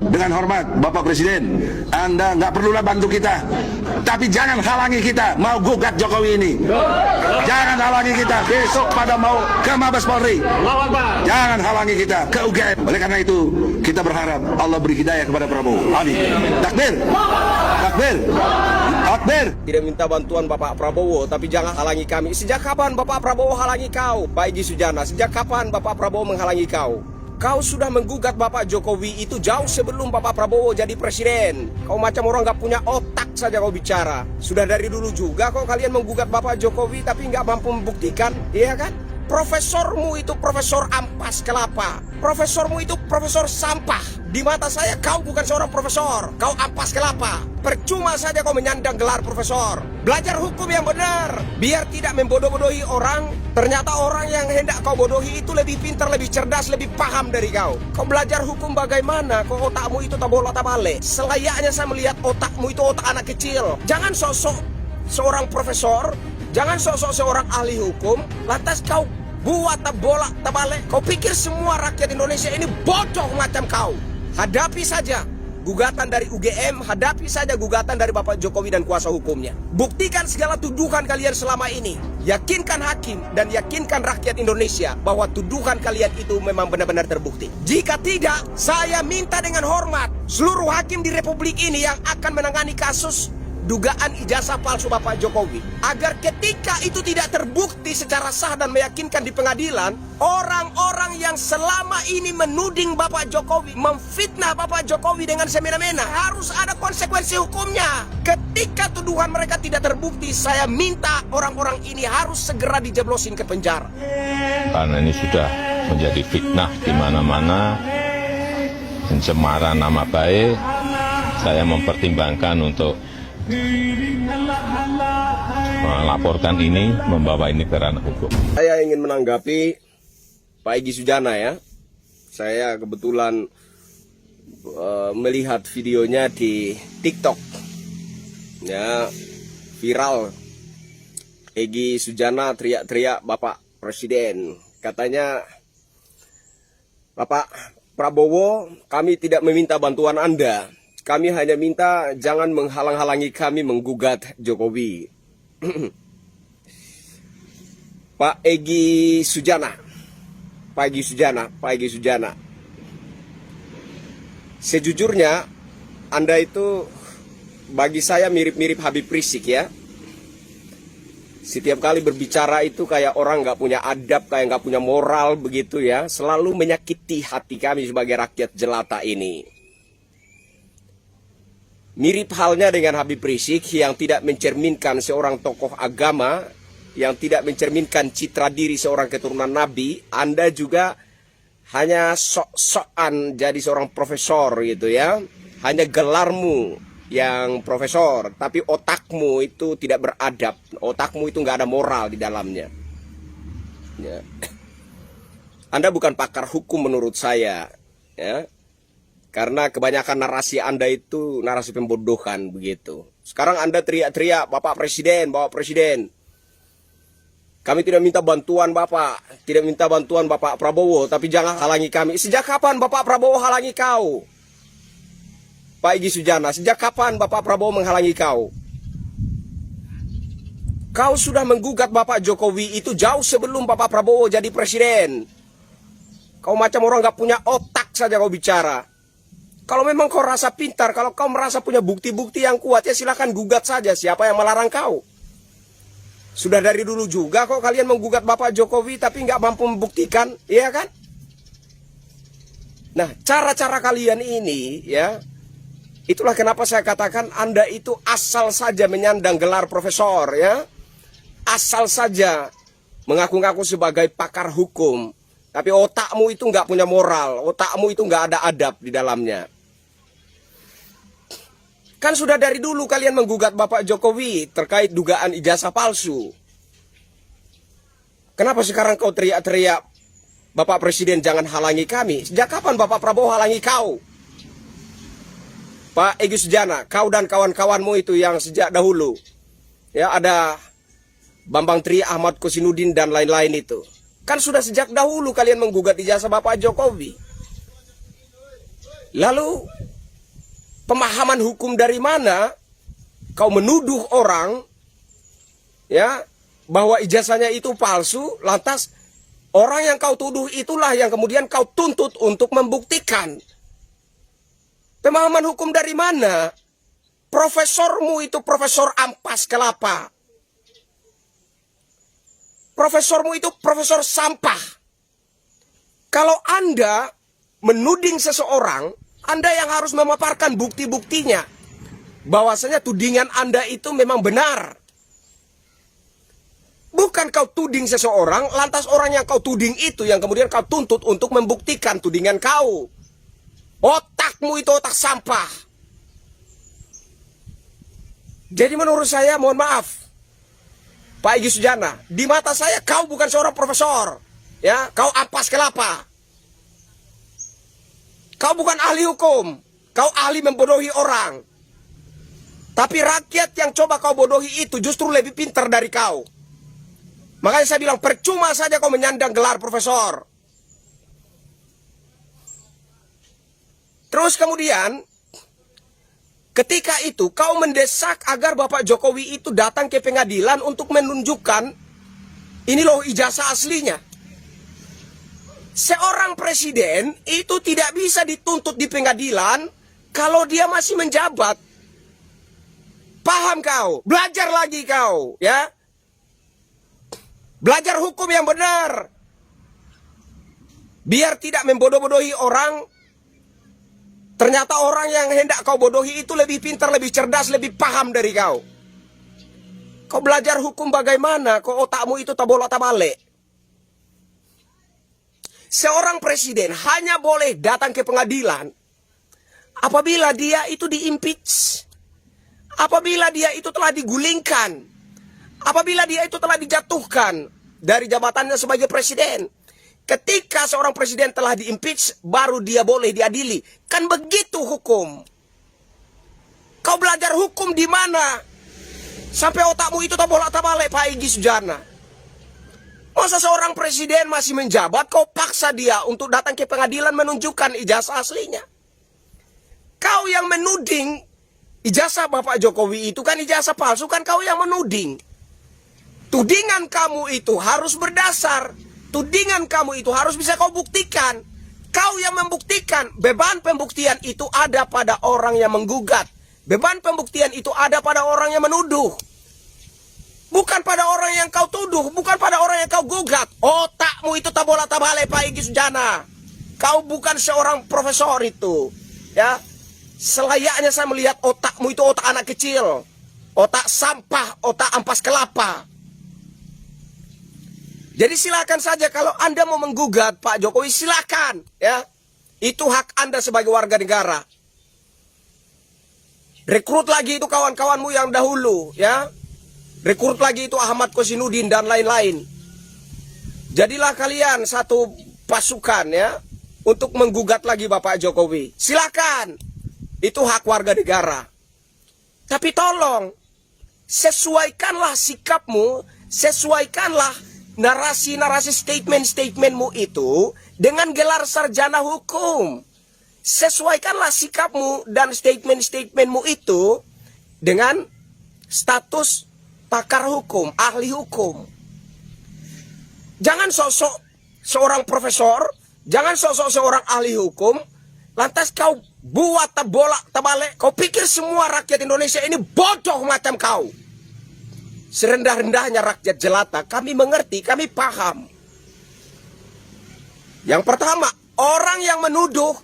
dengan hormat Bapak Presiden, Anda nggak perlulah bantu kita, tapi jangan halangi kita mau gugat Jokowi ini. Jangan halangi kita besok pada mau ke Mabes Polri. Jangan halangi kita ke UGM. Oleh karena itu kita berharap Allah beri hidayah kepada Prabowo. Amin. Takbir, takbir, takbir. Tidak minta bantuan Bapak Prabowo, tapi jangan halangi kami. Sejak kapan Bapak Prabowo halangi kau, Pak Egy Sujana? Sejak kapan Bapak Prabowo menghalangi kau? Kau sudah menggugat Bapak Jokowi itu jauh sebelum Bapak Prabowo jadi presiden. Kau macam orang gak punya otak saja kau bicara. Sudah dari dulu juga kok kalian menggugat Bapak Jokowi tapi gak mampu membuktikan, iya kan? Profesormu itu profesor ampas kelapa. Profesormu itu profesor sampah. Di mata saya kau bukan seorang profesor. Kau ampas kelapa. Percuma saja kau menyandang gelar profesor. Belajar hukum yang benar, biar tidak membodoh-bodohi orang. Ternyata orang yang hendak kau bodohi itu lebih pintar, lebih cerdas, lebih paham dari kau. Kau belajar hukum bagaimana? Kau otakmu itu tak bolak tak balik. Selayaknya saya melihat otakmu itu otak anak kecil. Jangan sosok seorang profesor, jangan sosok seorang ahli hukum, lantas kau buat tak bolak tak balik. Kau pikir semua rakyat Indonesia ini bodoh macam kau? Hadapi saja gugatan dari UGM, hadapi saja gugatan dari Bapak Jokowi dan kuasa hukumnya. Buktikan segala tuduhan kalian selama ini. Yakinkan hakim dan yakinkan rakyat Indonesia bahwa tuduhan kalian itu memang benar-benar terbukti. Jika tidak, saya minta dengan hormat seluruh hakim di Republik ini yang akan menangani kasus dugaan ijazah palsu Bapak Jokowi, agar ketika itu tidak terbukti secara sah dan meyakinkan di pengadilan, orang-orang yang selama ini menuding Bapak Jokowi, memfitnah Bapak Jokowi dengan semena-mena, harus ada konsekuensi hukumnya. Ketika tuduhan mereka tidak terbukti, saya minta orang-orang ini harus segera dijeblosin ke penjara. Karena ini sudah menjadi fitnah di mana-mana, pencemaran nama baik, saya mempertimbangkan untuk melaporkan ini, membawa ini ke ranah hukum. Saya ingin menanggapi Pak Egy Sujana ya. Saya kebetulan melihat videonya di TikTok. Ya, viral. Egy Sujana teriak-teriak Bapak Presiden. Katanya, Bapak Prabowo, kami tidak meminta bantuan Anda. Kami hanya minta jangan menghalang-halangi kami menggugat Jokowi. Pak Egy Sujana, Pak Egy Sujana, Pak Egy Sujana. Sejujurnya, Anda itu bagi saya mirip-mirip Habib Rizik ya. Setiap kali berbicara itu kayak orang nggak punya adab, kayak nggak punya moral begitu ya. Selalu menyakiti hati kami sebagai rakyat jelata ini. Mirip halnya dengan Habib Rizik yang tidak mencerminkan seorang tokoh agama, yang tidak mencerminkan citra diri seorang keturunan Nabi. Anda juga hanya sok-sokan jadi seorang profesor gitu ya. Hanya gelarmu yang profesor, tapi otakmu itu tidak beradab. Otakmu itu nggak ada moral di dalamnya. Ya. Anda bukan pakar hukum menurut saya, ya. Karena kebanyakan narasi Anda itu narasi pembodohan begitu. Sekarang Anda teriak-teriak, Bapak Presiden, Bapak Presiden. Kami tidak minta bantuan Bapak, tidak minta bantuan Bapak Prabowo, tapi jangan halangi kami. Sejak kapan Bapak Prabowo halangi kau? Pak Egy Sujana, sejak kapan Bapak Prabowo menghalangi kau? Kau sudah menggugat Bapak Jokowi itu jauh sebelum Bapak Prabowo jadi presiden. Kau macam orang gak punya otak saja kau bicara. Kalau memang kau rasa pintar, kalau kau merasa punya bukti-bukti yang kuat, ya silakan gugat saja. Siapa yang melarang kau? Sudah dari dulu juga kok kalian menggugat Bapak Jokowi tapi nggak mampu membuktikan, iya kan? Nah, cara-cara kalian ini, ya, itulah kenapa saya katakan Anda itu asal saja menyandang gelar profesor, ya, asal saja mengaku-ngaku sebagai pakar hukum, tapi otakmu itu nggak punya moral, otakmu itu nggak ada adab di dalamnya. Kan sudah dari dulu kalian menggugat Bapak Jokowi terkait dugaan ijazah palsu. Kenapa sekarang kau teriak-teriak, Bapak Presiden jangan halangi kami? Sejak kapan Bapak Prabowo halangi kau? Pak Egy Sujana, kau dan kawan-kawanmu itu yang sejak dahulu, ya, ada Bambang Tri, Ahmad Kosinudin dan lain-lain itu. Kan sudah sejak dahulu kalian menggugat ijazah Bapak Jokowi. Lalu pemahaman hukum dari mana kau menuduh orang ya bahwa ijazahnya itu palsu, lantas orang yang kau tuduh itulah yang kemudian kau tuntut untuk membuktikan. Pemahaman hukum dari mana? Profesormu itu profesor ampas kelapa. Profesormu itu profesor sampah. Kalau Anda menuding seseorang, Anda yang harus memaparkan bukti-buktinya. Bahwasanya tudingan Anda itu memang benar. Bukan kau tuding seseorang, lantas orang yang kau tuding itu yang kemudian kau tuntut untuk membuktikan tudingan kau. Otakmu itu otak sampah. Jadi menurut saya, mohon maaf, Pak Egy Sujana, di mata saya kau bukan seorang profesor. Ya, kau ampas kelapa. Kau bukan ahli hukum. Kau ahli membodohi orang. Tapi rakyat yang coba kau bodohi itu justru lebih pintar dari kau. Makanya saya bilang percuma saja kau menyandang gelar profesor. Terus kemudian ketika itu kau mendesak agar Bapak Jokowi itu datang ke pengadilan untuk menunjukkan ini loh ijazah aslinya. Seorang presiden itu tidak bisa dituntut di pengadilan kalau dia masih menjabat. Paham kau? Belajar lagi kau, ya. Belajar hukum yang benar. Biar tidak membodoh-bodohi orang. Ternyata orang yang hendak kau bodohi itu lebih pintar, lebih cerdas, lebih paham dari kau. Kau belajar hukum bagaimana? Kau otakmu itu tabolak-tabalik. Seorang presiden hanya boleh datang ke pengadilan apabila dia itu di-impeach. Apabila dia itu telah digulingkan. Apabila dia itu telah dijatuhkan dari jabatannya sebagai presiden. Ketika seorang presiden telah di-impeach, baru dia boleh diadili. Kan begitu hukum. Kau belajar hukum di mana? Sampai otakmu itu tabolak-tabalik, Pak Egy Sujana. Masa seorang presiden masih menjabat, kau paksa dia untuk datang ke pengadilan menunjukkan ijazah aslinya. Kau yang menuding ijazah Bapak Jokowi itu kan ijazah palsu, kan kau yang menuding. Tudingan kamu itu harus berdasar. Tudingan kamu itu harus bisa kau buktikan. Kau yang membuktikan. Beban pembuktian itu ada pada orang yang menggugat. Beban pembuktian itu ada pada orang yang menuduh. Bukan pada orang yang kau tuduh. Bukan pada orang yang kau gugat. Otakmu itu tabola-tabale, Pak Egy Sujana. Kau bukan seorang profesor itu. Ya, selayaknya saya melihat otakmu itu otak anak kecil. Otak sampah, otak ampas kelapa. Jadi silakan saja kalau Anda mau menggugat Pak Jokowi, silakan, ya. Itu hak Anda sebagai warga negara. Rekrut lagi itu kawan-kawanmu yang dahulu, ya. Rekrut lagi itu Ahmad Kosinudin dan lain-lain. Jadilah kalian satu pasukan, ya, untuk menggugat lagi Bapak Jokowi. Silakan. Itu hak warga negara. Tapi tolong sesuaikanlah sikapmu, sesuaikanlah narasi-narasi statement-statementmu itu dengan gelar sarjana hukum. Sesuaikanlah sikapmu dan statement-statementmu itu dengan status pakar hukum, ahli hukum. Jangan sosok seorang profesor, jangan sosok seorang ahli hukum, lantas kau buat tabolak-tabalik, kau pikir semua rakyat Indonesia ini bodoh macam kau. Serendah-rendahnya rakyat jelata, kami mengerti, kami paham. Yang pertama, orang yang menuduh,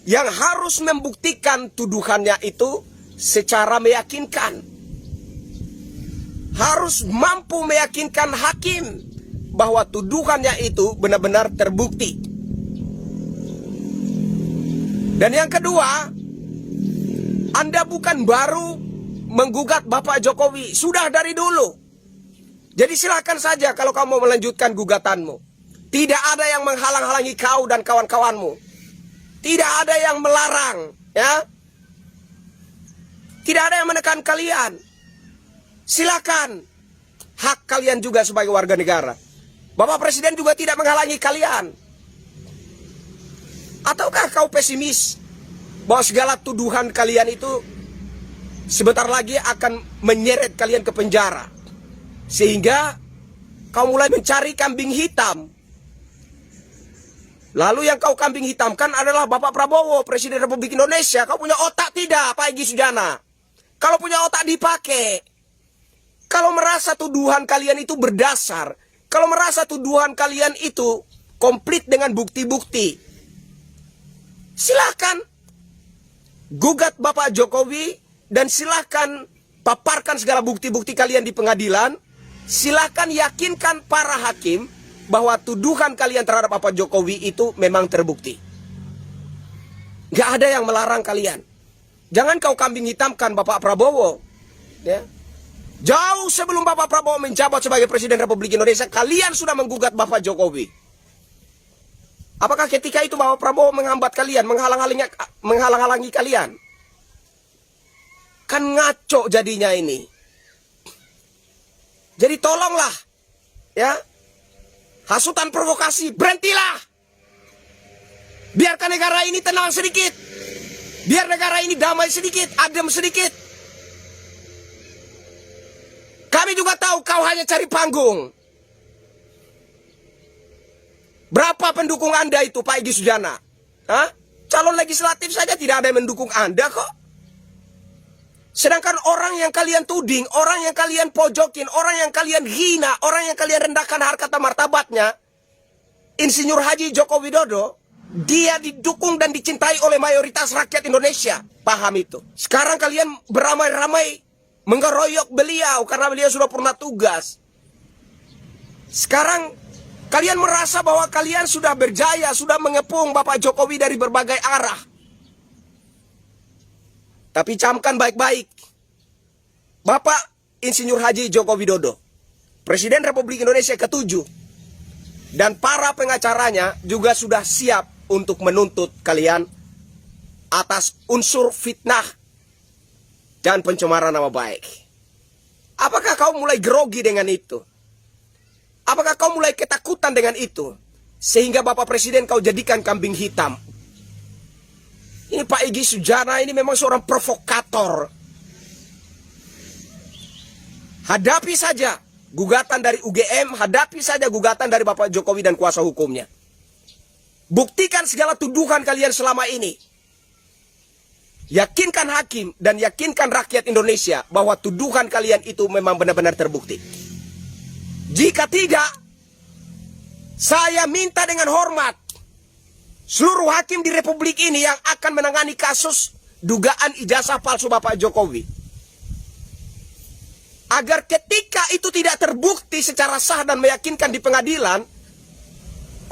yang harus membuktikan tuduhannya itu secara meyakinkan. Harus mampu meyakinkan hakim bahwa tuduhannya itu benar-benar terbukti. Dan yang kedua, Anda bukan baru menggugat Bapak Jokowi, sudah dari dulu. Jadi silakan saja kalau kamu mau melanjutkan gugatanmu. Tidak ada yang menghalang-halangi kau dan kawan-kawanmu. Tidak ada yang melarang, ya. Tidak ada yang menekan kalian. Silakan. Hak kalian juga sebagai warga negara. Bapak Presiden juga tidak menghalangi kalian. Ataukah kau pesimis bahwa segala tuduhan kalian itu sebentar lagi akan menyeret kalian ke penjara. Sehingga kau mulai mencari kambing hitam. Lalu yang kau kambing hitamkan adalah Bapak Prabowo, Presiden Republik Indonesia. Kau punya otak tidak, Pak Egy Sujana? Kalau punya otak dipakai. Kalau merasa tuduhan kalian itu berdasar, kalau merasa tuduhan kalian itu komplit dengan bukti-bukti, silakan gugat Bapak Jokowi dan silakan paparkan segala bukti-bukti kalian di pengadilan. Silakan yakinkan para hakim bahwa tuduhan kalian terhadap Bapak Jokowi itu memang terbukti. Gak ada yang melarang kalian. Jangan kau kambing hitamkan Bapak Prabowo. Ya. Jauh sebelum Bapak Prabowo menjabat sebagai Presiden Republik Indonesia, kalian sudah menggugat Bapak Jokowi. Apakah ketika itu Bapak Prabowo menghambat kalian, menghalang-halangi kalian? Kan ngaco jadinya ini. Jadi tolonglah, ya, hasutan provokasi, berhentilah. Biarkan negara ini tenang sedikit. Biar negara ini damai sedikit, adem sedikit. Kami juga tahu kau hanya cari panggung. Berapa pendukung Anda itu, Pak Egy Sujana? Hah? Calon legislatif saja tidak ada yang mendukung Anda kok. Sedangkan orang yang kalian tuding, orang yang kalian pojokin, orang yang kalian hina, orang yang kalian rendahkan harkat dan martabatnya, Insinyur Haji Joko Widodo, dia didukung dan dicintai oleh mayoritas rakyat Indonesia. Paham itu. Sekarang kalian beramai-ramai mengeroyok beliau karena beliau sudah pernah tugas. Sekarang kalian merasa bahwa kalian sudah berjaya, sudah mengepung Bapak Jokowi dari berbagai arah. Tapi camkan baik-baik. Bapak Insinyur Haji Joko Widodo, Presiden Republik Indonesia ke-7, dan para pengacaranya juga sudah siap untuk menuntut kalian atas unsur fitnah dan pencemaran nama baik. Apakah kau mulai grogi dengan itu? Apakah kau mulai ketakutan dengan itu? Sehingga Bapak Presiden kau jadikan kambing hitam. Ini Pak Egy Sujana ini memang seorang provokator. Hadapi saja gugatan dari UGM, hadapi saja gugatan dari Bapak Jokowi dan kuasa hukumnya. Buktikan segala tuduhan kalian selama ini. Yakinkan hakim dan yakinkan rakyat Indonesia bahwa tuduhan kalian itu memang benar-benar terbukti. Jika tidak, saya minta dengan hormat seluruh hakim di Republik ini yang akan menangani kasus dugaan ijazah palsu Bapak Jokowi, agar ketika itu tidak terbukti secara sah dan meyakinkan di pengadilan,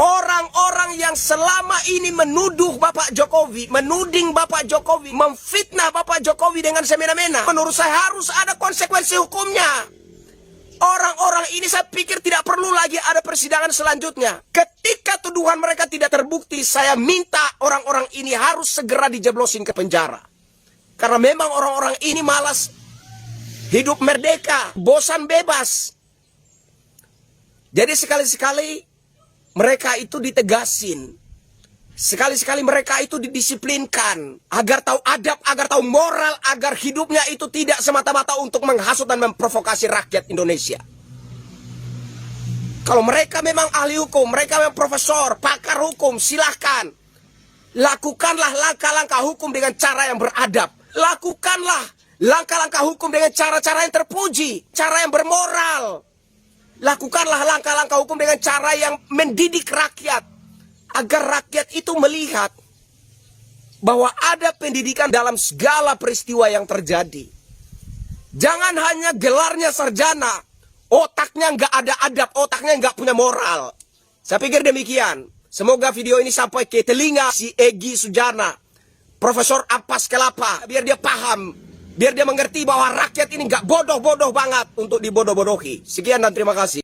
orang-orang yang selama ini menuduh Bapak Jokowi, menuding Bapak Jokowi, memfitnah Bapak Jokowi dengan semena-mena, menurut saya harus ada konsekuensi hukumnya. Orang-orang ini saya pikir tidak perlu lagi ada persidangan selanjutnya. Ketika tuduhan mereka tidak terbukti, saya minta orang-orang ini harus segera dijeblosin ke penjara. Karena memang orang-orang ini malas hidup merdeka, bosan bebas. Jadi sekali-sekali mereka itu ditegasin. Sekali-sekali mereka itu didisiplinkan. Agar tahu adab, agar tahu moral, agar hidupnya itu tidak semata-mata untuk menghasut dan memprovokasi rakyat Indonesia. Kalau mereka memang ahli hukum, mereka memang profesor, pakar hukum, silahkan. Lakukanlah langkah-langkah hukum dengan cara yang beradab. Lakukanlah langkah-langkah hukum dengan cara-cara yang terpuji, cara yang bermoral. Lakukanlah langkah-langkah hukum dengan cara yang mendidik rakyat. Agar rakyat itu melihat bahwa ada pendidikan dalam segala peristiwa yang terjadi. Jangan hanya gelarnya sarjana, otaknya nggak ada adab, otaknya nggak punya moral. Saya pikir demikian. Semoga video ini sampai ke telinga si Egy Sujana, Profesor Ampas Kelapa, biar dia paham, biar dia mengerti bahwa rakyat ini nggak bodoh-bodoh banget untuk dibodoh-bodohi. Sekian dan terima kasih.